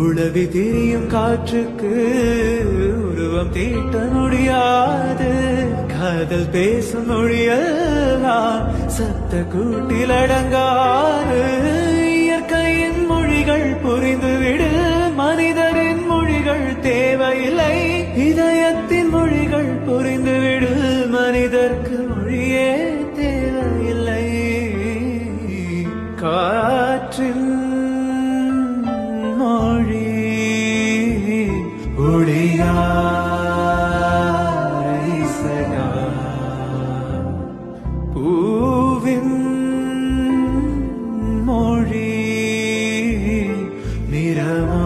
உளவி திரியும் காற்றுக்கு உருவம் தீட்ட முடியாது. காதல் பேசும் மொழியெல்லாம் சத்த கூட்டில் அடங்காது. இயற்கையின் மொழிகள் புரிந்துவிடு, மனிதரின் மொழிகள் தேவையில்லை. இதயத்தின் மொழிகள் புரிந்துவிடு, மனிதர்க்கு மொழியே தேவையில்லை. காற்றின் மொழி ஒளியாரை சகா, பூவின் மொழி நிறமா